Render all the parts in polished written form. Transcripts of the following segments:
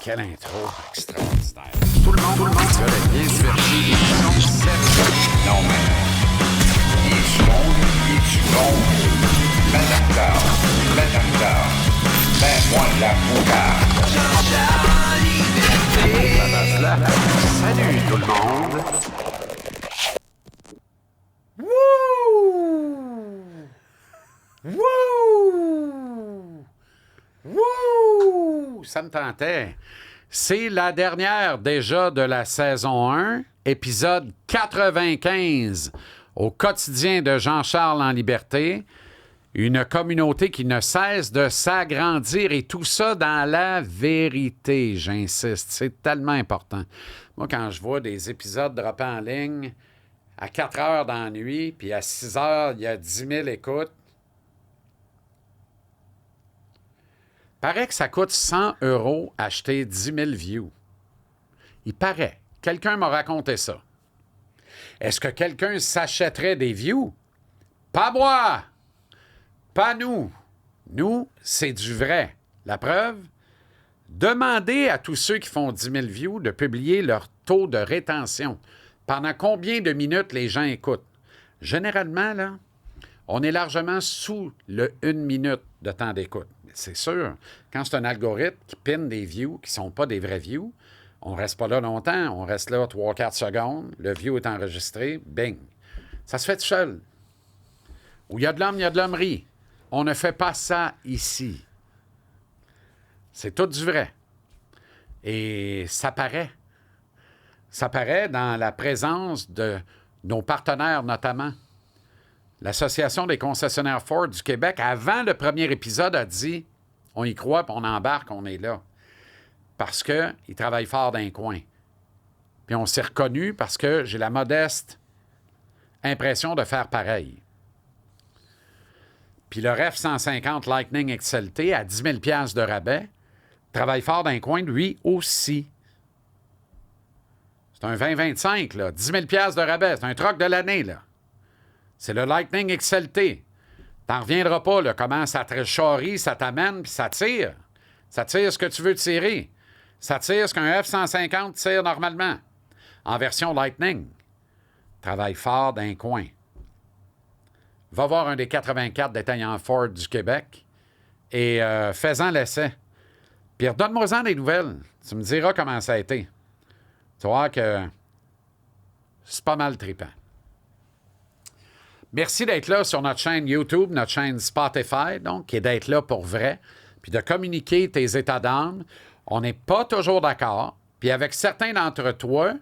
quelle intro extraordinaire. Tout le monde serait bien diverti. Émission 7. Non, mais... Il est bon. Ben d'accord. Ben moi de la moutarde. Salut tout le monde. Wouh! Ça me tentait. C'est la dernière déjà de la saison 1, épisode 95, au quotidien de Jean-Charles en liberté. Une communauté qui ne cesse de s'agrandir et tout ça dans la vérité, j'insiste. C'est tellement important. Moi, quand je vois des épisodes dropper en ligne à 4 heures dans la nuit, puis à 6 heures, il y a 10 000 écoutes, paraît que ça coûte 100 € acheter 10 000 views. Il paraît. Quelqu'un m'a raconté ça. Est-ce que quelqu'un s'achèterait des views? Pas moi! Pas nous. Nous, c'est du vrai. La preuve? Demandez à tous ceux qui font 10 000 views de publier leur taux de rétention. Pendant combien de minutes les gens écoutent? Généralement, là, on est largement sous le 1 minute de temps d'écoute. C'est sûr, quand c'est un algorithme qui pine des views qui ne sont pas des vrais views, on ne reste pas là longtemps. On reste là 3-4 secondes. Le view est enregistré. Bing. Ça se fait tout seul. Où il y a de l'homme, il y a de l'hommerie. On ne fait pas ça ici. C'est tout du vrai. Et ça paraît. Ça paraît dans la présence de nos partenaires, notamment. L'Association des concessionnaires Ford du Québec, avant le premier épisode, a dit « On y croit, puis on embarque, on est là. » Parce qu'ils travaillent fort d'un coin. Puis on s'est reconnu parce que j'ai la modeste impression de faire pareil. Puis le F-150 Lightning XLT à 10 000 $ de rabais travaille fort d'un coin, lui aussi. C'est un 2025, là. 10 000 $ de rabais. C'est un truck de l'année, là. C'est le Lightning XLT. T'en reviendras pas, là, comment ça te charrie, ça t'amène, puis ça tire. Ça tire ce que tu veux tirer. Ça tire ce qu'un F-150 tire normalement. En version Lightning. Travaille fort d'un coin. Va voir un des 84 détaillants Ford du Québec et fais-en l'essai. Puis redonne-moi-en des nouvelles. Tu me diras comment ça a été. Tu vas voir que c'est pas mal trippant. Merci d'être là sur notre chaîne YouTube, notre chaîne Spotify, donc, et d'être là pour vrai, puis de communiquer tes états d'âme. On n'est pas toujours d'accord, puis avec certains d'entre toi,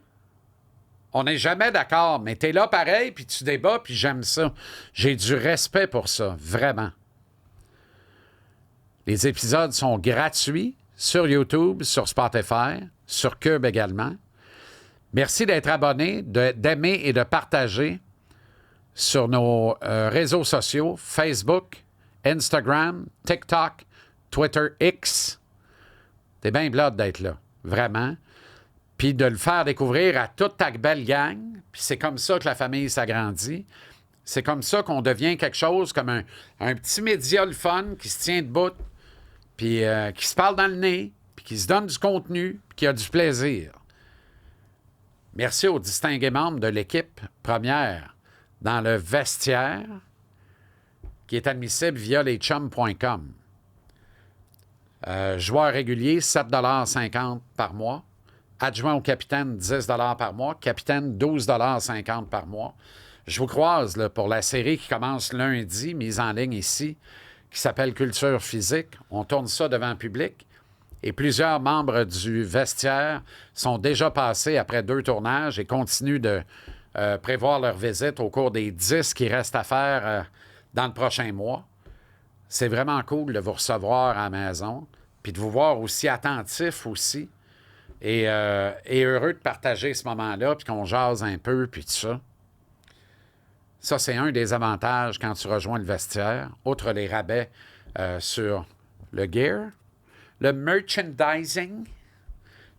on n'est jamais d'accord, mais t'es là pareil, puis tu débats, puis j'aime ça. J'ai du respect pour ça, vraiment. Les épisodes sont gratuits sur YouTube, sur Spotify, sur Cube également. Merci d'être abonné, d'aimer et de partager sur nos réseaux sociaux, Facebook, Instagram, TikTok, Twitter X. T'es bien blood d'être là, vraiment. Puis de le faire découvrir à toute ta belle gang. Puis c'est comme ça que la famille s'agrandit. C'est comme ça qu'on devient quelque chose comme un petit média le fun qui se tient debout, puis qui se parle dans le nez, puis qui se donne du contenu, puis qui a du plaisir. Merci aux distingués membres de l'équipe première dans le vestiaire qui est admissible via leschums.com. Joueur régulier, 7,50 $ par mois. Adjoint au capitaine, 10 $ par mois. Capitaine, 12,50 $ par mois. Je vous croise là, pour la série qui commence lundi, mise en ligne ici, qui s'appelle Culture physique. On tourne ça devant le public. Et plusieurs membres du vestiaire sont déjà passés après 2 tournages et continuent de prévoir leur visite au cours des 10 qui restent à faire dans le prochain mois. C'est vraiment cool de vous recevoir à la maison, puis de vous voir aussi attentif aussi, et heureux de partager ce moment-là, puis qu'on jase un peu, puis tout ça. Ça, c'est un des avantages quand tu rejoins le vestiaire, outre les rabais sur le gear, le merchandising.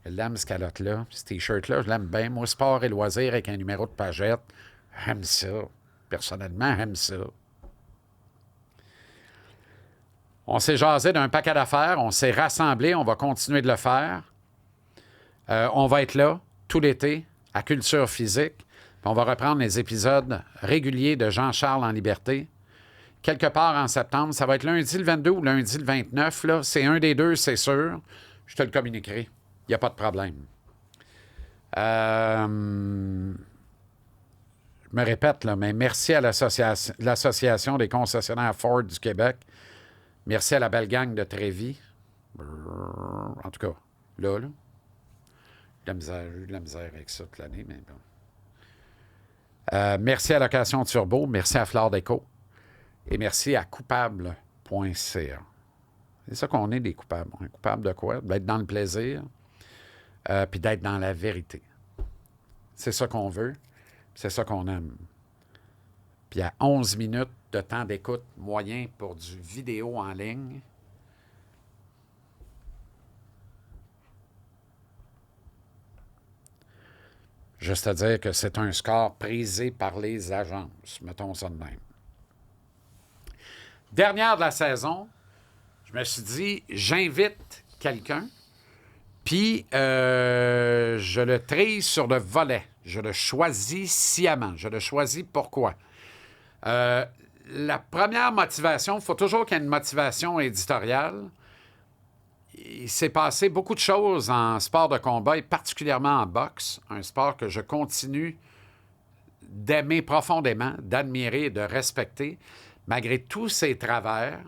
Je l'aime, ce calotte-là, ce T-shirt-là, je l'aime bien. Moi, sport et loisirs avec un numéro de pagette, j'aime ça. Personnellement, j'aime ça. On s'est jasé d'un paquet d'affaires, on s'est rassemblés, on va continuer de le faire. On va être là tout l'été à Culture Physique. Puis on va reprendre les épisodes réguliers de Jean-Charles en liberté. Quelque part en septembre. Ça va être lundi le 22 ou lundi le 29. Là. C'est un des deux, c'est sûr. Je te le communiquerai. Il n'y a pas de problème. Je me répète, là, mais merci à l'Association des concessionnaires Ford du Québec. Merci à la belle gang de Trévis. En tout cas, là. J'ai eu de la misère avec ça toute l'année, mais bon. Merci à Location Turbo. Merci à Flore Déco. Et merci à coupable.ca. C'est ça qu'on est, des coupables. On est coupable de quoi? D'être dans le plaisir, puis d'être dans la vérité. C'est ça qu'on veut, c'est ça qu'on aime. Puis à 11 minutes de temps d'écoute moyen pour du vidéo en ligne, juste à dire que c'est un score prisé par les agences. Mettons ça de même. Dernière de la saison, je me suis dit, j'invite quelqu'un, puis je le trie sur le volet. Je le choisis sciemment. Je le choisis pourquoi? La première motivation, il faut toujours qu'il y ait une motivation éditoriale. Il s'est passé beaucoup de choses en sport de combat et particulièrement en boxe, un sport que je continue d'aimer profondément, d'admirer et de respecter. Malgré tous ses travers,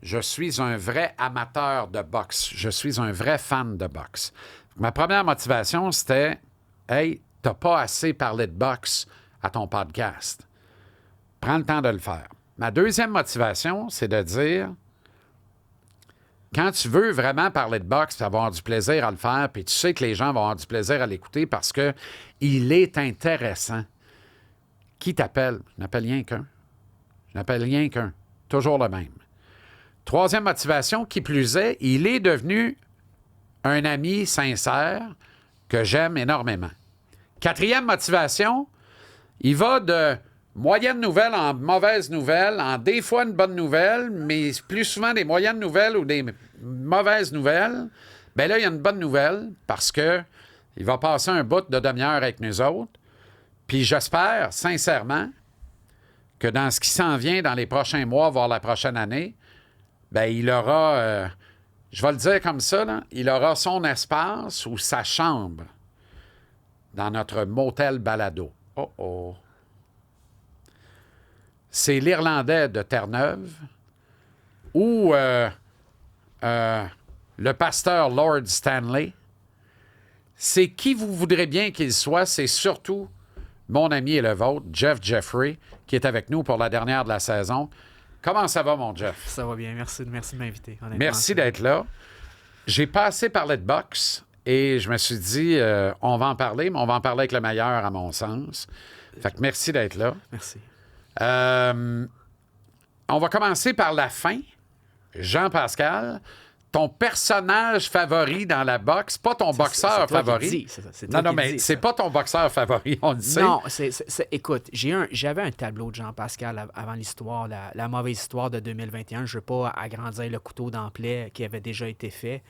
je suis un vrai amateur de boxe. Je suis un vrai fan de boxe. Ma première motivation, c'était « Hey, t'as pas assez parlé de boxe à ton podcast. Prends le temps de le faire. » Ma deuxième motivation, c'est de dire quand tu veux vraiment parler de boxe, tu vas avoir du plaisir à le faire, puis tu sais que les gens vont avoir du plaisir à l'écouter parce qu'il est intéressant. Qui t'appelle? Je n'appelle rien qu'un. Je n'appelle rien qu'un. Toujours le même. Troisième motivation, qui plus est, il est devenu un ami sincère que j'aime énormément. Quatrième motivation, il va de moyenne nouvelle en mauvaise nouvelle, en des fois une bonne nouvelle, mais plus souvent des moyennes nouvelles ou des mauvaises nouvelles. Bien là, il y a une bonne nouvelle parce que il va passer un bout de demi-heure avec nous autres. Puis j'espère, sincèrement, que dans ce qui s'en vient dans les prochains mois, voire la prochaine année, bien, il aura, je vais le dire comme ça, là, il aura son espace ou sa chambre dans notre motel balado. Oh oh! C'est l'Irlandais de Terre-Neuve ou le pasteur Lord Stanley. C'est qui vous voudrez bien qu'il soit, c'est surtout mon ami et le vôtre, Jeff Jeffrey, qui est avec nous pour la dernière de la saison. Comment ça va, mon Jeff? Ça va bien. Merci de m'inviter. Merci d'être là. J'ai pas assez parlé de boxe et je me suis dit, on va en parler, mais on va en parler avec le meilleur, à mon sens. Fait que merci d'être là. Merci. On va commencer par la fin. Jean-Pascal, ton personnage favori dans la boxe, pas ton boxeur favori. Non, mais c'est pas ton boxeur favori, on le sait. Non, écoute, j'avais un tableau de Jean-Pascal avant l'histoire, la mauvaise histoire de 2021. Je ne veux pas agrandir le couteau d'emploi qui avait déjà été fait.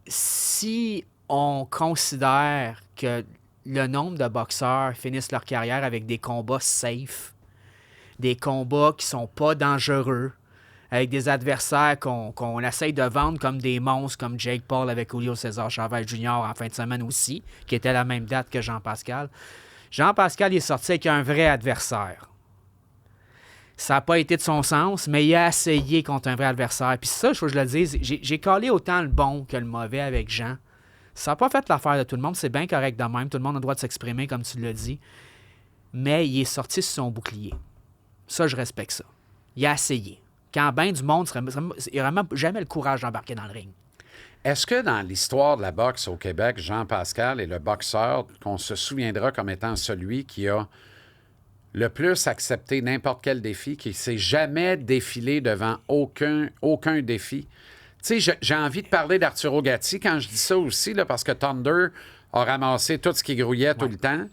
Si on considère que le nombre de boxeurs finissent leur carrière avec des combats safe, des combats qui sont pas dangereux, avec des adversaires qu'on essaye de vendre comme des monstres, comme Jake Paul avec Julio César Chavez Jr. en fin de semaine aussi, qui était la même date que Jean-Pascal. Jean-Pascal est sorti avec un vrai adversaire. Ça n'a pas été de son sens, mais il a essayé contre un vrai adversaire. Puis ça, il faut que je le dise, j'ai collé autant le bon que le mauvais avec Jean. Ça n'a pas fait l'affaire de tout le monde, c'est bien correct de même. Tout le monde a le droit de s'exprimer, comme tu l'as dit. Mais il est sorti sur son bouclier. Ça, je respecte ça. Il a essayé. Quand bien du monde, il n'aurait même jamais le courage d'embarquer dans le ring. Est-ce que dans l'histoire de la boxe au Québec, Jean-Pascal est le boxeur qu'on se souviendra comme étant celui qui a le plus accepté n'importe quel défi, qui ne s'est jamais défilé devant aucun défi? Tu sais, j'ai envie de parler d'Arturo Gatti quand je dis ça aussi, là, parce que Thunder a ramassé tout ce qui grouillait tout le temps.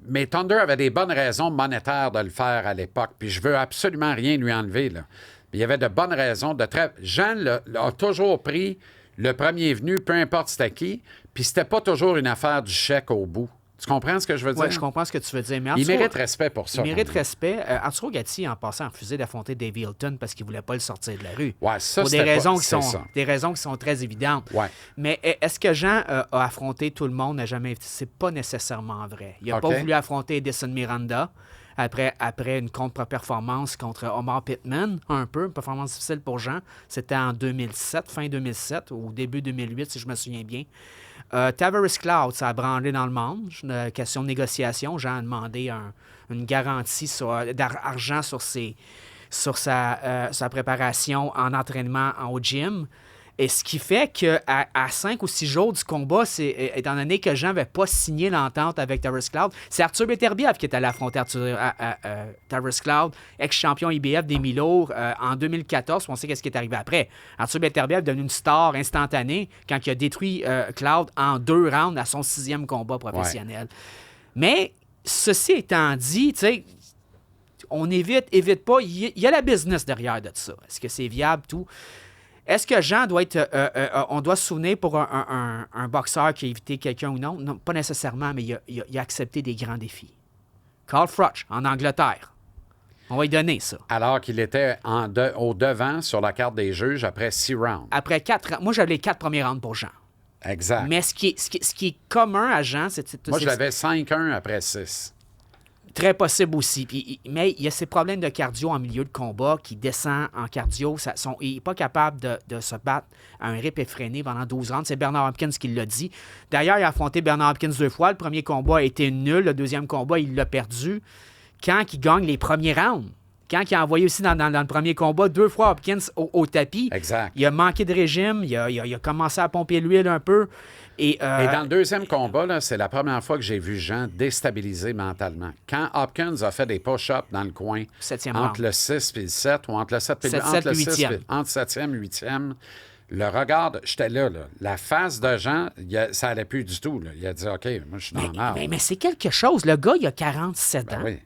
Mais Thunder avait des bonnes raisons monétaires de le faire à l'époque, puis je veux absolument rien lui enlever, là. Il y avait de bonnes raisons. Jean a toujours pris le premier venu, peu importe c'était qui, puis c'était pas toujours une affaire du chèque au bout. Tu comprends ce que je veux dire? Oui, je comprends ce que tu veux dire. Mais Il Arturo- mérite respect pour ça. Il mérite quand même. respect. Arturo Gatti, en passant, a refusé d'affronter Dave Hilton parce qu'il ne voulait pas le sortir de la rue. Ouais, ça, Pour des c'était pas- raisons, c'est ça. des raisons qui sont très évidentes. Ouais. Mais est-ce que Jean a affronté tout le monde? N'a jamais. C'est pas nécessairement vrai. Il n'a OK. pas voulu affronter Edison Miranda après une contre-performance contre Omar Pittman, un peu, une performance difficile pour Jean. C'était en 2007, fin 2007, ou début 2008, si je me souviens bien. Tavares Cloud, ça a branlé dans le monde. Une question de négociation. Jean a demandé une garantie d'argent sur sa préparation en entraînement au gym. Et ce qui fait qu'à 5 ou 6 jours du combat, étant donné que Jean n'avait pas signé l'entente avec Tavares Cloud, c'est Arthur Beterbiev qui est allé affronter Tavares Cloud, ex-champion IBF des mi-lourds en 2014. On sait qu'est-ce qui est arrivé après. Arthur Beterbiev est devenu une star instantanée quand il a détruit Cloud en 2 rounds à son 6e combat professionnel. Mais ceci étant dit, tu sais, on évite pas. Il y a la business derrière de ça. Est-ce que c'est viable, tout? Est-ce que Jean doit être... on doit se souvenir pour un boxeur qui a évité quelqu'un ou non? Non, pas nécessairement, mais il a accepté des grands défis. Carl Froch, en Angleterre. On va lui donner ça. Alors qu'il était au devant sur la carte des juges après 6 rounds. Après 4... Moi, j'avais les 4 premiers rounds pour Jean. Exact. Mais ce qui est commun à Jean, c'est... Moi, je l'avais 5-1 après 6. Très possible aussi. Mais il y a ces problèmes de cardio en milieu de combat qui descend en cardio. Il n'est pas capable de se battre à un rythme effréné pendant 12 rounds. C'est Bernard Hopkins qui l'a dit. D'ailleurs, il a affronté Bernard Hopkins 2 fois. Le premier combat a été nul. Le deuxième combat, il l'a perdu. Quand il gagne les premiers rounds, quand il a envoyé aussi dans le premier combat 2 fois Hopkins au tapis, Exact. il a manqué de régime. Il a commencé à pomper l'huile un peu. Et dans le deuxième combat, là, c'est la première fois que j'ai vu Jean déstabilisé mentalement. Quand Hopkins a fait des push-ups dans le coin, Septième entre round. le 6 et le 7, ou entre le 7 et le, 7, entre le 7, 6 8e. et- entre 7e et 8e, le regard, j'étais là. La face de Jean, ça allait plus du tout. Là. Il a dit, OK, moi, je suis dans le marde. mais c'est quelque chose. Le gars, il a 47 ans. Oui.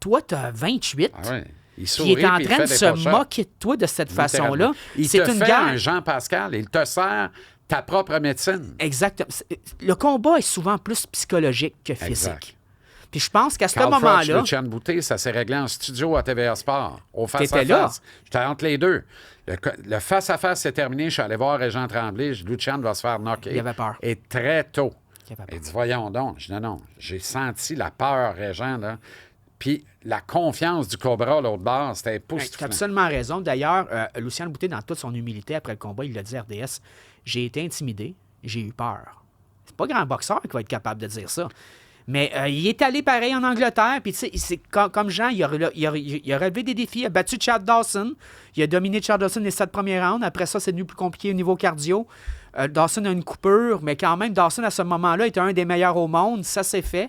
Toi, tu as 28. Ah oui. Il Puis sourit, il est en puis il train fait de des se push-ups. moquer de toi de cette façon-là. Il C'est te une fait guerre. un Jean-Pascal, il te sert ta propre médecine. Exactement. Le combat est souvent plus psychologique que physique. Exact. Puis je pense qu'à ce Carl Froch, moment-là, Lucian Boutet, ça s'est réglé en studio à TVA Sport, au T'étais là? face-à-face. J'étais entre les deux. Le face-à-face s'est terminé, je suis allé voir Régent Tremblay, Lucian va se faire knocker. Il avait peur. Et très tôt. Il avait peur. Il dit, voyons donc. Je dis, non, j'ai senti la peur, Régent, là. Puis la confiance du Cobra, l'autre bord, c'était tu as époustouflant. absolument raison. D'ailleurs, Lucien Boutet, dans toute son humilité après le combat, il l'a dit à RDS, j'ai été intimidé, j'ai eu peur. C'est pas grand boxeur qui va être capable de dire ça. Mais il est allé pareil en Angleterre, puis tu sais, comme Jean, il a relevé des défis, il a battu Chad Dawson, il a dominé Chad Dawson les 7 premiers rounds, après ça, c'est devenu plus compliqué au niveau cardio. Dawson a une coupure, mais quand même, Dawson, à ce moment-là, était un des meilleurs au monde, ça s'est fait.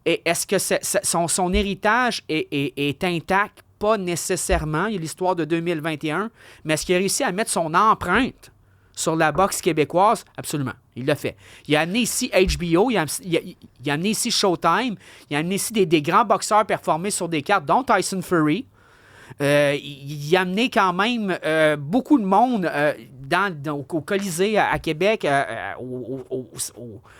Et est-ce que son héritage est intact? Pas nécessairement, il y a l'histoire de 2021, mais est-ce qu'il a réussi à mettre son empreinte sur la boxe québécoise? Absolument. Il l'a fait. Il a amené ici HBO, il a amené ici Showtime, il a amené ici des grands boxeurs performés sur des cartes, dont Tyson Fury. Il a amené quand même beaucoup de monde au Colisée à Québec,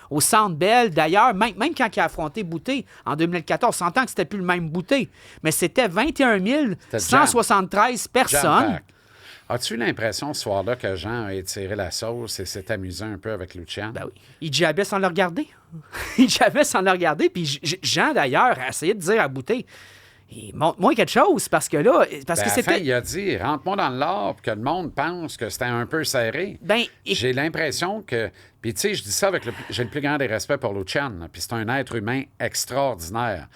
au Centre Bell. D'ailleurs, même quand il a affronté Boutet en 2014, on s'entend que c'était plus le même Boutet, mais c'était 21 173 personnes. Jam-pack. As-tu eu l'impression ce soir-là que Jean a étiré la sauce et s'est amusé un peu avec Lucian? Ben oui. Il jabait sans le regarder. Il jabait sans le regarder. Puis Jean, d'ailleurs, a essayé de dire à Boutet, montre-moi quelque chose, parce que là... Parce que À la fin, c'était... il a dit, rentre-moi dans l'art, puis que le monde pense que c'était un peu serré. Ben, J'ai l'impression que... Puis tu sais, je dis ça avec j'ai le plus grand des respects pour Lucian, là, puis c'est un être humain extraordinaire.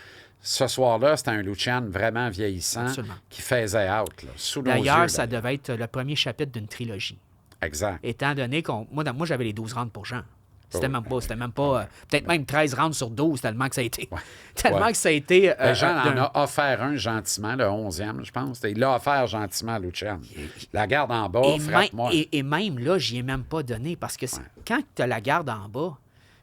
Ce soir-là, c'était un Lucian vraiment vieillissant. Absolument. Qui faisait out, là, sous nos yeux. D'ailleurs, ça là. devait être le premier chapitre d'une trilogie. Exact. Étant donné qu'on... Moi, j'avais les 12 rounds pour Jean. C'était Oh. même pas peut-être même 13 rounds sur 12, tellement que ça a été. Ouais. Tellement Ouais. que ça a été... Jean en a offert un gentiment, le 11e, je pense. Il l'a offert gentiment à Lucian. La garde en bas, frappe-moi. Et même là, j'y ai même pas donné, parce que quand tu as la garde en bas,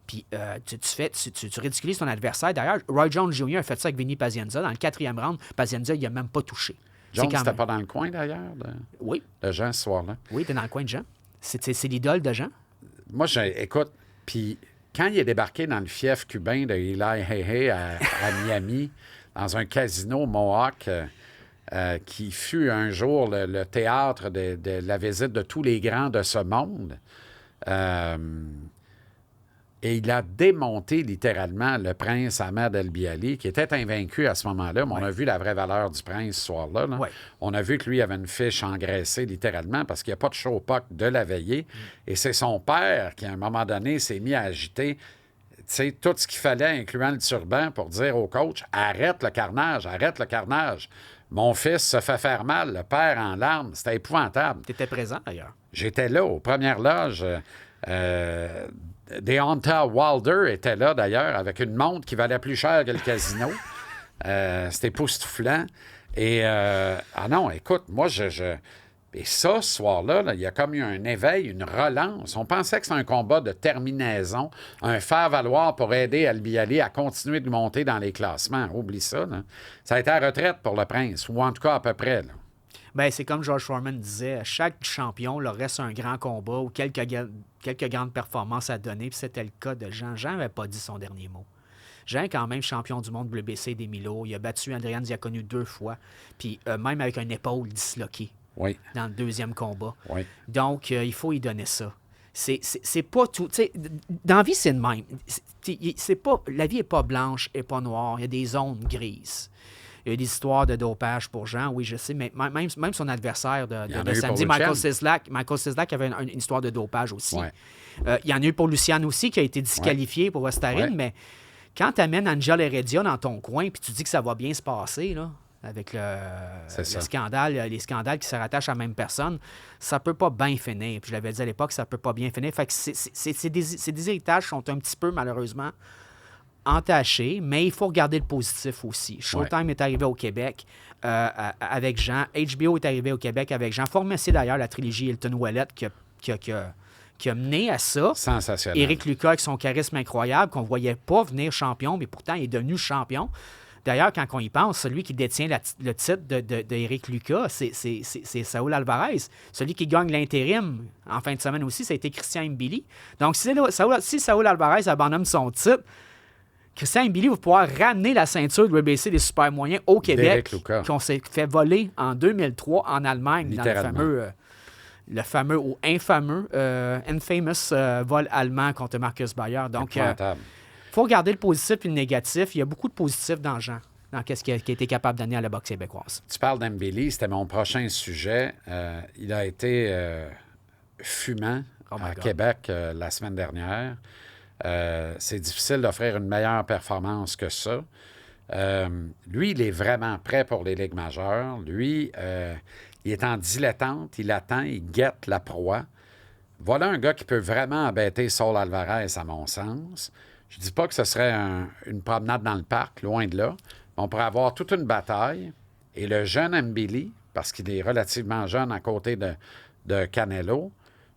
puis tu ridiculises ton adversaire. D'ailleurs, Roy Jones Jr. a fait ça avec Vinny Pazienza. Dans le 4e round, Pazienza, il n'a même pas touché. Jones, C'est quand c'était même- pas dans le coin, d'ailleurs, Oui, de Jean, ce soir-là. oui, t'es dans le coin de Jean. C'est l'idole de Jean? Moi, écoute, puis quand il est débarqué dans le fief cubain de Eli Hey à Miami, dans un casino Mohawk, qui fut un jour le théâtre de la visite de tous les grands de ce monde, et il a démonté littéralement le prince Ahmed El Biali, qui était invaincu à ce moment-là, mais on a vu la vraie valeur du prince ce soir-là. Là. Ouais. On a vu que lui avait une fiche engraissée littéralement parce qu'il n'y a pas de show-puck de la veillée. Et c'est son père qui, à un moment donné, s'est mis à agiter tout ce qu'il fallait, incluant le turban, pour dire au coach « Arrête le carnage, arrête le carnage. Mon fils se fait faire mal, le père en larmes. » C'était épouvantable. Tu étais présent, d'ailleurs. J'étais là, aux premières loges. Deonta Wilder était là, d'ailleurs, avec une montre qui valait plus cher que le casino. C'était époustouflant. Et, non, écoute, moi, Et ça, ce soir-là, là, il y a comme eu un éveil, une relance. On pensait que c'était un combat de terminaison, un faire-valoir pour aider Albiali à continuer de monter dans les classements. Oublie ça, là. Ça a été à retraite pour le prince, ou en tout cas à peu près, là. Ben, c'est comme George Foreman disait, chaque champion leur reste un grand combat ou quelques grandes performances à donner, puis c'était le cas de Jean. Jean n'avait pas dit son dernier mot. Jean est quand même champion du monde WBC des Milo. Il a battu Adrian Diaconu 2 fois, puis même avec une épaule disloquée dans le deuxième combat. Oui. Donc, il faut y donner ça. C'est pas tout. Dans la vie, c'est le même. La vie n'est pas blanche et pas noire. Il y a des zones grises. Il y a des histoires de dopage pour Jean, oui, je sais, mais même son adversaire de samedi, Michael Sislak avait une histoire de dopage aussi. Ouais. Il y en a eu pour Luciane aussi, qui a été disqualifié pour Westarine, mais quand tu amènes Angel Heredia dans ton coin puis tu dis que ça va bien se passer, là, avec les scandales qui se rattachent à la même personne, ça peut pas bien finir. Puis je l'avais dit à l'époque, ça peut pas bien finir. Fait que c'est des héritages qui sont un petit peu, malheureusement, entaché, mais il faut regarder le positif aussi. Showtime est arrivé au Québec avec Jean. HBO est arrivé au Québec avec Jean. Faut remercier d'ailleurs la trilogie Hilton Ouellet qui a mené à ça. Sensationnel. Éric Lucas avec son charisme incroyable, qu'on ne voyait pas venir champion, mais pourtant il est devenu champion. D'ailleurs, quand on y pense, celui qui détient le titre d'Éric Lucas, c'est Saúl Alvarez. Celui qui gagne l'intérim en fin de semaine aussi, ça a été Christian Mbili. Donc, si Saúl Alvarez abandonne son titre, Christian Mbili va pouvoir ramener la ceinture de WBC des super moyens au Québec, qu'on s'est fait voler en 2003 en Allemagne, dans le fameux ou infamous vol allemand contre Marcus Bayer. Donc, il faut regarder le positif et le négatif. Il y a beaucoup de positifs dans Jean, dans ce qu'il a été capable d'amener à la boxe québécoise. Tu parles d'Mbili, c'était mon prochain sujet. Il a été fumant à Québec la semaine dernière. C'est difficile d'offrir une meilleure performance que ça. Lui, il est vraiment prêt pour les ligues majeures. Lui, il est en dilettante, il attend, il guette la proie. Voilà un gars qui peut vraiment embêter Saúl Alvarez, à mon sens. Je dis pas que ce serait une promenade dans le parc, loin de là. On pourrait avoir toute une bataille. Et le jeune Mbili, parce qu'il est relativement jeune à côté de Canelo,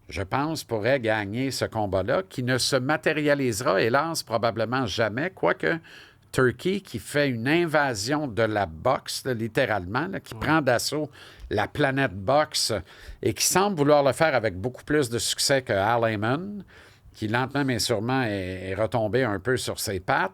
je pense, pourrait gagner ce combat-là, qui ne se matérialisera, hélas, probablement jamais, quoique Turkey, qui fait une invasion de la boxe, là, littéralement, là, qui prend d'assaut la planète boxe et qui semble vouloir le faire avec beaucoup plus de succès que Al Haymon, qui lentement mais sûrement est retombé un peu sur ses pattes.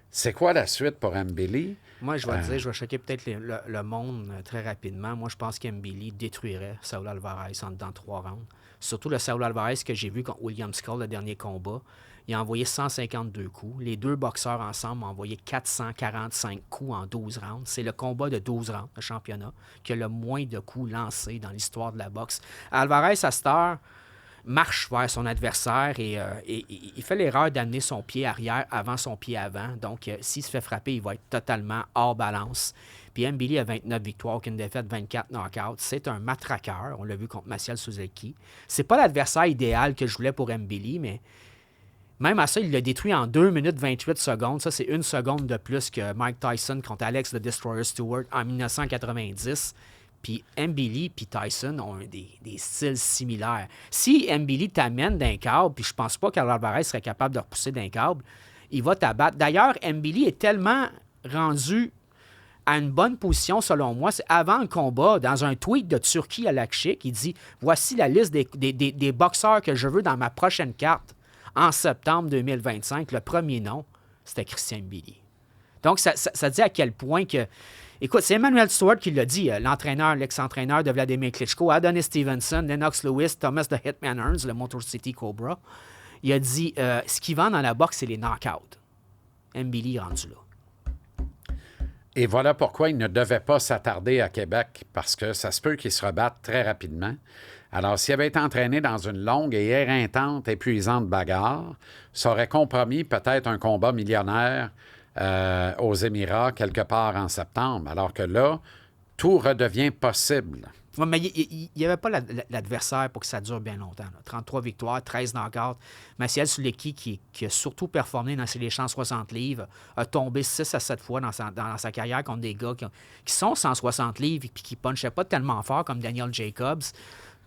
C'est quoi la suite pour Mbili? Moi, je vais te dire, je vais choquer peut-être le monde très rapidement. Moi, je pense qu'Mbili détruirait Saúl Alvarez dans 3 rounds. Surtout le Saúl Alvarez que j'ai vu contre William Skull, le dernier combat. Il a envoyé 152 coups. Les deux boxeurs ensemble ont envoyé 445 coups en 12 rounds. C'est le combat de 12 rounds, le championnat, qui a le moins de coups lancés dans l'histoire de la boxe. Alvarez, à cette heure, marche vers son adversaire et il fait l'erreur d'amener son pied arrière avant son pied avant. Donc, s'il se fait frapper, il va être totalement hors balance. Puis Mbili a 29 victoires, aucune défaite, 24 knockouts. C'est un matraqueur. On l'a vu contre Maciel Suzuki. C'est pas l'adversaire idéal que je voulais pour Mbili, mais même à ça, il l'a détruit en 2 minutes 28 secondes. Ça, c'est 1 seconde de plus que Mike Tyson contre Alex the Destroyer Stewart en 1990. Puis Mbili et Tyson ont des styles similaires. Si Mbili t'amène d'un câble, puis je pense pas qu'Alvarez serait capable de repousser d'un câble, il va t'abattre. D'ailleurs, Mbili est tellement rendu à une bonne position, selon moi. C'est avant le combat, dans un tweet de Turki Alakshik, il dit « Voici la liste des boxeurs que je veux dans ma prochaine carte en septembre 2025. » Le premier nom, c'était Christian Mbili. Donc, ça dit à quel point que... Écoute, c'est Emmanuel Stewart qui l'a dit, l'entraîneur, l'ex-entraîneur de Vladimir Klitschko, Adonis Stevenson, Lennox Lewis, Thomas de Hitman Hearns, le Motor City Cobra. Il a dit ce qui vend dans la boxe, c'est les knockouts. Mbili est rendu là. Et voilà pourquoi il ne devait pas s'attarder à Québec, parce que ça se peut qu'il se rebatte très rapidement. Alors, s'il avait été entraîné dans une longue et éreintante, épuisante bagarre, ça aurait compromis peut-être un combat millionnaire aux Émirats quelque part en septembre. Alors que là, tout redevient possible. Ouais, mais il n'y avait pas l'adversaire pour que ça dure bien longtemps. Là. 33 victoires, 13 knockouts. Maciel Sulecki, qui a surtout performé dans les 160 livres, a tombé 6 à 7 fois dans sa carrière contre des gars qui sont 160 livres et qui ne punchaient pas tellement fort comme Daniel Jacobs.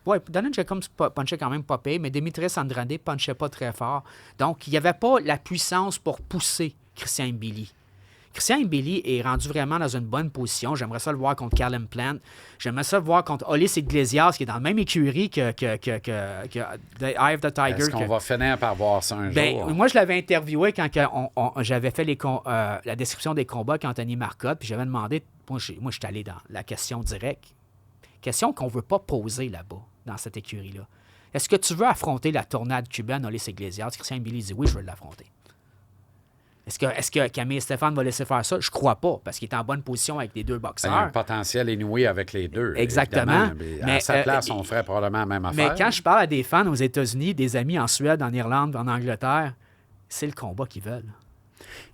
Oui, Daniel Jacobs punchait quand même pas pire, mais Demetrius Andrade punchait pas très fort. Donc, il n'y avait pas la puissance pour pousser Christian Mbili. Christian Mbili est rendu vraiment dans une bonne position. J'aimerais ça le voir contre Callum Plant. J'aimerais ça le voir contre Olis Iglesias, qui est dans la même écurie que The Eye of the Tiger. Est-ce qu'on va finir par voir ça un jour? Moi, je l'avais interviewé quand j'avais fait la description des combats qu'Anthony Marcotte, puis j'avais demandé, moi, je suis allé dans la question directe. Question qu'on ne veut pas poser là-bas, dans cette écurie-là. Est-ce que tu veux affronter la tornade cubaine Olis Iglesias? Christian Mbili dit oui, je veux l'affronter. Est-ce que Camille Stéphane va laisser faire ça? Je crois pas, parce qu'il est en bonne position avec les deux boxeurs. Il y a un potentiel inouï avec les deux. Exactement. Mais à sa place, on ferait probablement la même affaire. Mais quand je parle à des fans aux États-Unis, des amis en Suède, en Irlande, en Angleterre, c'est le combat qu'ils veulent.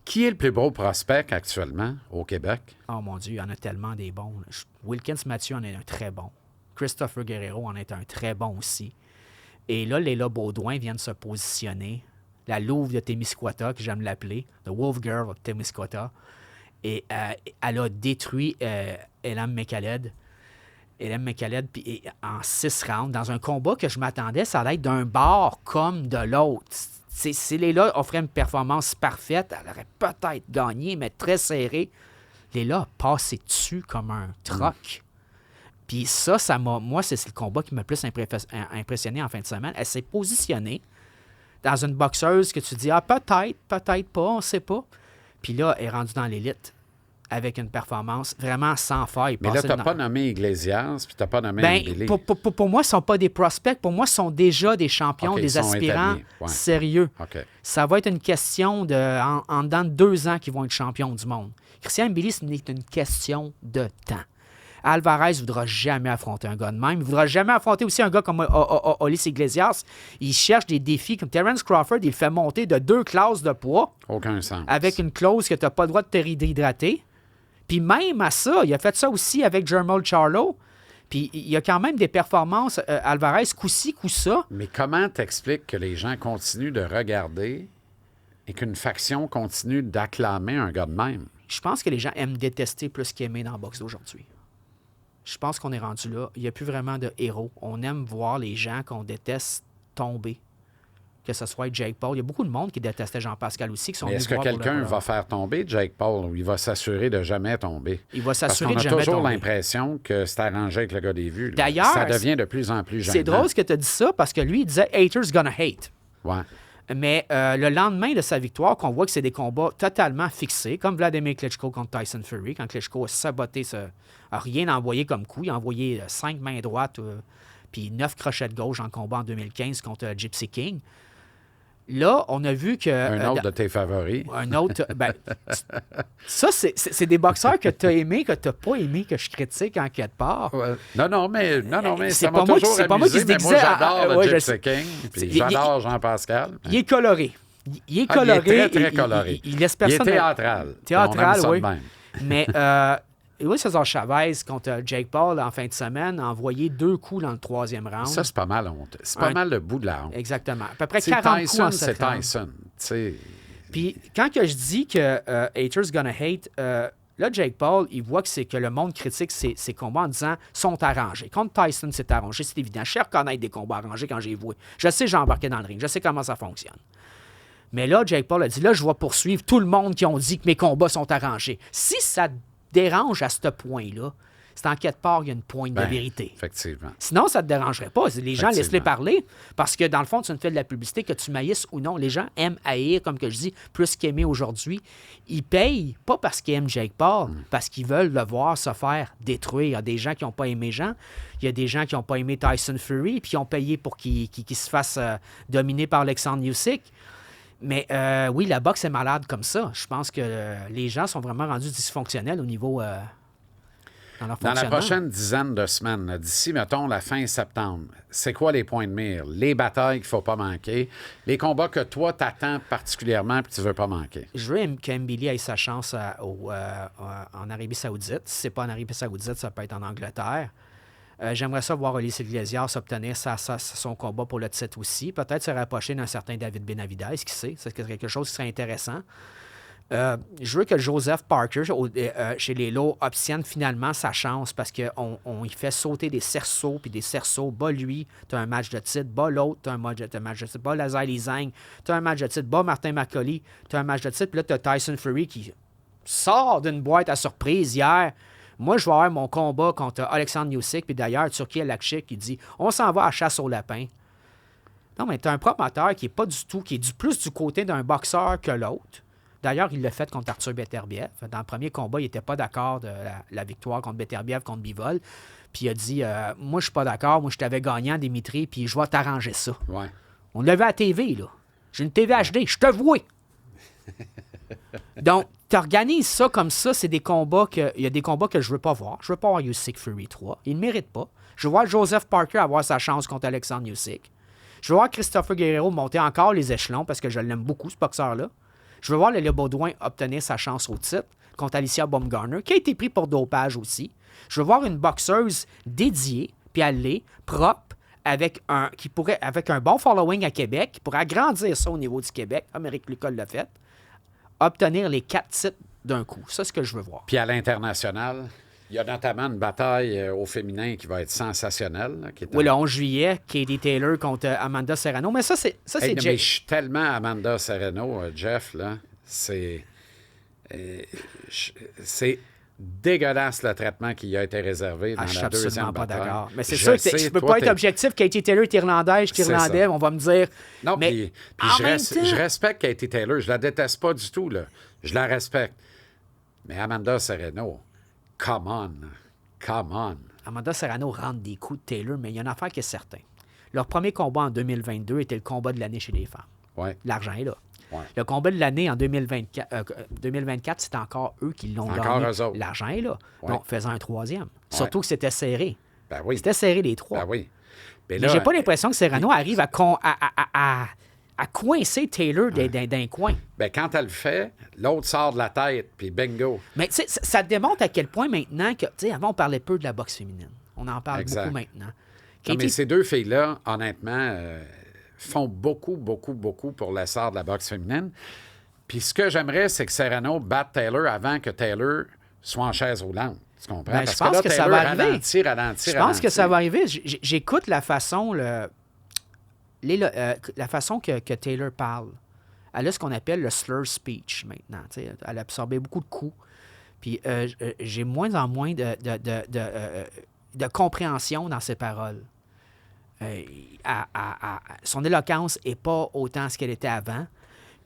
Qui est le plus beau prospect actuellement au Québec? Oh mon Dieu, il y en a tellement des bons. Wilkins Mathieu en est un très bon. Christopher Guerrero en est un très bon aussi. Et là, Léla Baudouin vient de se positionner. La Louve de Témiscouata, que j'aime l'appeler, The Wolf Girl of Témiscouata. Et elle a détruit Elam Mekaled. Puis en 6 rounds, dans un combat que je m'attendais, ça allait être d'un bord comme de l'autre. Si Léla offrait une performance parfaite, elle aurait peut-être gagné, mais très serrée. Léla a passé dessus comme un troc. Puis ça moi, c'est le combat qui m'a le plus impressionné en fin de semaine. Elle s'est positionnée dans une boxeuse que tu dis, peut-être pas, on ne sait pas. Puis là, elle est rendue dans l'élite avec une performance vraiment sans faille. Mais là, tu n'as pas nommé Iglesias, puis tu n'as pas nommé Mbili. Pour moi, ce ne sont pas des prospects. Pour moi, ce sont déjà des champions, des aspirants sérieux. Okay. Ça va être une question en dedans de 2 ans qu'ils vont être champions du monde. Christian Mbili, ce n'est une question de temps. Alvarez ne voudra jamais affronter un gars de même. Il ne voudra jamais affronter aussi un gars comme Olis Iglesias. Il cherche des défis comme Terence Crawford. Il le fait monter de 2 classes de poids. Aucun sens. Avec une clause que tu n'as pas le droit de te réhydrater. Puis même à ça, il a fait ça aussi avec Jermall Charlo. Puis il y a quand même des performances, Alvarez, coup-ci, coup-ça. Mais comment t'expliques que les gens continuent de regarder et qu'une faction continue d'acclamer un gars de même? Je pense que les gens aiment détester plus qu'aimer dans la boxe d'aujourd'hui. Je pense qu'on est rendu là. Il n'y a plus vraiment de héros. On aime voir les gens qu'on déteste tomber. Que ce soit Jake Paul. Il y a beaucoup de monde qui détestait Jean-Pascal aussi. Qui sont est-ce que quelqu'un va faire tomber Jake Paul ou il va s'assurer de jamais tomber? Il va s'assurer de jamais tomber. Parce qu'on a toujours l'impression que c'est arrangé avec le gars des vues. D'ailleurs, ça devient de plus en plus gênant. C'est drôle que tu as dit ça parce que lui, il disait « haters gonna hate ». Ouais. Mais le lendemain de sa victoire, qu'on voit que c'est des combats totalement fixés, comme Vladimir Klitschko contre Tyson Fury, quand Klitschko a saboté, a rien envoyé comme coup. Il a envoyé 5 mains droites puis 9 crochets de gauche en combat en 2015 contre Gypsy King. Là, on a vu que... Un autre de tes favoris. Un autre... ça, c'est des boxeurs que tu as aimés, que tu n'as pas aimés, que je critique en quelque part. Ouais. Non, mais c'est ça m'a toujours amusé. C'est pas moi qui se déguisait. Moi, j'adore le Gypsy King, puis j'adore Jean-Pascal. Il est coloré. Il est coloré. Il est très coloré. Il laisse personne... Il est théâtral. Théâtral, oui. Même. Mais... Louis César Chavez contre Jake Paul en fin de semaine a envoyé 2 coups dans le 3e round. Ça, c'est pas mal honte. C'est pas mal le bout de la honte. Exactement. À peu près 40 coups en 7 rounds. C'est Tyson. Puis quand que je dis que haters gonna hate, là, Jake Paul, il voit que le monde critique ses combats en disant « sont arrangés ». Contre Tyson, c'est arrangé, c'est évident. Je sais reconnaître des combats arrangés quand j'ai voué. Je sais, j'ai embarqué dans le ring. Je sais comment ça fonctionne. Mais là, Jake Paul a dit « Là, je vais poursuivre tout le monde qui ont dit que mes combats sont arrangés. » Si ça dérange à ce point-là, c'est en quelque part, il y a une pointe de Ben, vérité. Effectivement. Sinon, ça ne te dérangerait pas. Les gens, laisse-les Effectivement. parler. Parce que, dans le fond, tu ne fais de la publicité, que tu maïsses ou non. Les gens aiment haïr, comme que je dis, plus qu'aimer aujourd'hui. Ils payent, pas parce qu'ils aiment Jake Paul, parce qu'ils veulent le voir se faire détruire. Il y a des gens qui n'ont pas aimé Jean. Il y a des gens qui n'ont pas aimé Tyson Fury, puis qui ont payé pour qu'il se fasse dominer par Alexander Usyk. Mais oui, la boxe est malade comme ça. Je pense que les gens sont vraiment rendus dysfonctionnels au niveau... dans leur Dans la fonctionnement. prochaine dizaine de semaines, là, d'ici, mettons, la fin septembre, c'est quoi les points de mire? Les batailles qu'il ne faut pas manquer, les combats que toi, t'attends particulièrement et que tu ne veux pas manquer. Je veux qu'Embili ait sa chance en Arabie Saoudite. Si ce n'est pas en Arabie Saoudite, ça peut être en Angleterre. J'aimerais ça voir Ulysse Iglesias obtenir son combat pour le titre aussi. Peut-être se rapprocher d'un certain David Benavidez, qui sait. C'est quelque chose qui serait intéressant. Je veux que Joseph Parker, chez les Low, obtienne finalement sa chance parce qu'on y fait sauter des cerceaux, puis des cerceaux. Bas lui, tu as un match de titre. Bas l'autre, tu as un match de titre. Bas Lazare Zhang, tu as un match de titre. Bas Martin McCauley, tu as un match de titre. Puis là, tu as Tyson Fury qui sort d'une boîte à surprise hier. Moi, je vais avoir mon combat contre Alexander Usyk. Puis d'ailleurs, Turki Alakchik qui dit « On s'en va à chasse au lapin ». Non, mais tu as un promoteur qui est pas du tout, qui est plus du côté d'un boxeur que l'autre. D'ailleurs, il l'a fait contre Arthur Beterbiev. Dans le premier combat, il n'était pas d'accord de la victoire contre Beterbiev, contre Bivol. Puis il a dit moi, je suis pas d'accord. Moi, je t'avais gagnant, Dimitri, puis je vais t'arranger ça. Ouais. On l'a vu à la TV, là. J'ai une TV HD, je te vois. Donc, tu organises ça comme ça, c'est des combats que. Il y a des combats que je veux pas voir. Je veux pas voir Usyk Fury 3. Il ne mérite pas. Je veux voir Joseph Parker avoir sa chance contre Alexander Usyk. Je veux voir Christopher Guerrero monter encore les échelons parce que je l'aime beaucoup, ce boxeur-là. Je veux voir Lélia Baudouin obtenir sa chance au titre contre Alicia Baumgartner, qui a été pris pour dopage aussi. Je veux voir une boxeuse dédiée, puis elle l'est, propre, avec un bon following à Québec, qui pourrait agrandir ça au niveau du Québec, Amérique Lucol l'a fait, obtenir les 4 titres d'un coup. Ça, c'est ce que je veux voir. Puis à l'international, il y a notamment une bataille au féminin qui va être sensationnelle. Là, qui est Oui, le 11 juillet, Katie Taylor contre Amanda Serrano. Mais ça, c'est Hey, non, Jake. mais je suis tellement Amanda Serrano, Jeff, là. C'est dégueulasse le traitement qui a été réservé dans Je suis la deuxième absolument pas bataille. d'accord. Mais c'est Je sûr que sais, je peux toi, pas être t'es- objectif. Katie Taylor est irlandaise, je suis C'est irlandais, ça. on va me dire. Non, mais puis en même temps- je respecte Katie Taylor. Je la déteste pas du tout, là. Je la respecte. Mais Amanda Serrano, come on. Come on. Amanda Serrano rentre des coups de Taylor, mais il y a une affaire qui est certaine. Leur premier combat en 2022 était le combat de l'année chez les femmes. Ouais. L'argent est là. Ouais. Le combat de l'année en 2024, c'est encore eux qui l'ont Encore gagné. eux autres. L'argent est là. Ouais. Donc, faisant un troisième. Surtout que c'était serré. Ben oui. C'était serré les trois. Ben oui. Mais Mais là, j'ai pas l'impression que Serrano arrive à coincer Taylor d'un coin. ben, quand elle le fait, l'autre sort de la tête, puis bingo. Mais tu sais, ça démontre à quel point maintenant que, tu sais, avant, on parlait peu de la boxe féminine. On en parle Exact. beaucoup maintenant. Non, mais Katie- ces deux filles-là, honnêtement, font beaucoup, beaucoup, beaucoup pour l'essor de la boxe féminine. Puis ce que j'aimerais, c'est que Serrano batte Taylor avant que Taylor soit en chaise roulante. Tu comprends? Ben, Parce je pense là, que ça Taylor va arriver. ralentit. Je pense que ça va arriver. J'écoute la façon, la façon que Taylor parle. Elle a ce qu'on appelle le slur speech maintenant. Tu sais, elle a absorbé beaucoup de coups. Puis j'ai moins en moins de compréhension dans ses paroles. Son éloquence n'est pas autant ce qu'elle était avant.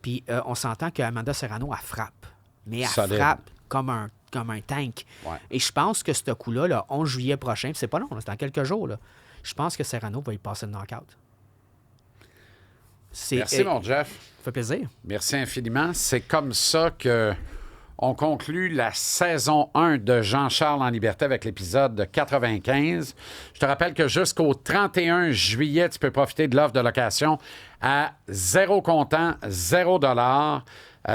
Puis on s'entend qu'Amanda Serrano, elle frappe. Mais elle Solide. frappe comme un tank. Ouais. Et je pense que ce coup-là, le 11 juillet prochain, puis c'est pas long, là, c'est dans quelques jours, là, je pense que Serrano va y passer le knockout. Merci, mon Jeff. Ça fait plaisir. Merci infiniment. C'est comme ça que on conclut la saison 1 de Jean-Charles en liberté avec l'épisode 95. Je te rappelle que jusqu'au 31 juillet, tu peux profiter de l'offre de location à 0 comptant, 0 $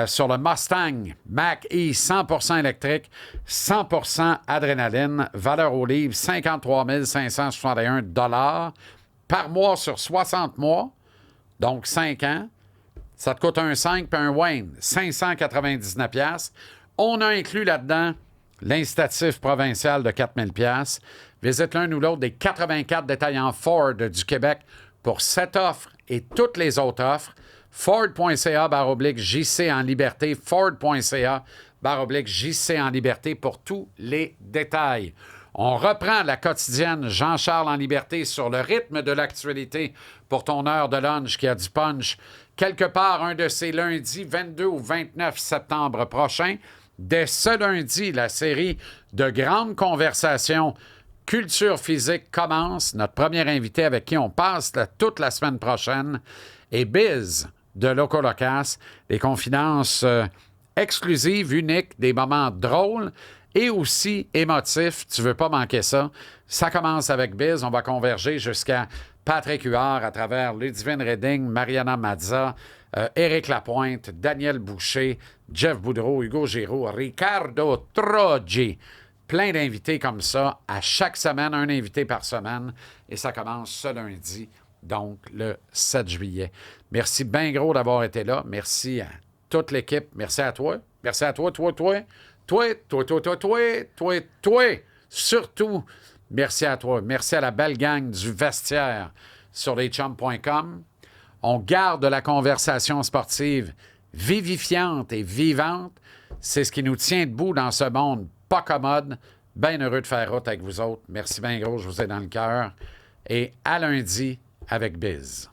sur le Mustang Mach-E 100% électrique, 100% adrénaline, valeur au livre 53 561 $ par mois sur 60 mois, donc 5 ans. Ça te coûte un 5 puis un Wayne, 599 $. On a inclus là-dedans l'incitatif provincial de 4000 $. Visite l'un ou l'autre des 84 détaillants Ford du Québec pour cette offre et toutes les autres offres. Ford.ca/JC en liberté, Ford.ca JC en liberté pour tous les détails. On reprend la quotidienne Jean-Charles en liberté sur le rythme de l'actualité pour ton heure de lunch qui a du punch. Quelque part, un de ces lundis 22 ou 29 septembre prochain. Dès ce lundi, la série de grandes conversations culture physique commence. Notre premier invité avec qui on passe toute la semaine prochaine est Biz de Loco Locas. Des confidences exclusives, uniques, des moments drôles et aussi émotifs. Tu veux pas manquer ça. Ça commence avec Biz. On va converger jusqu'à Patrick Huard à travers Ludivine Redding, Mariana Mazza, Éric Lapointe, Daniel Boucher, Jeff Boudreau, Hugo Giroux, Ricardo Troggi. Plein d'invités comme ça. À chaque semaine, un invité par semaine. Et ça commence ce lundi, donc le 7 juillet. Merci bien gros d'avoir été là. Merci à toute l'équipe. Merci à toi. Merci à toi. Surtout, merci à toi. Merci à la belle gang du vestiaire sur leschums.com. On garde la conversation sportive vivifiante et vivante. C'est ce qui nous tient debout dans ce monde pas commode. Bien heureux de faire route avec vous autres. Merci bien gros, je vous ai dans le cœur. Et à lundi avec Biz.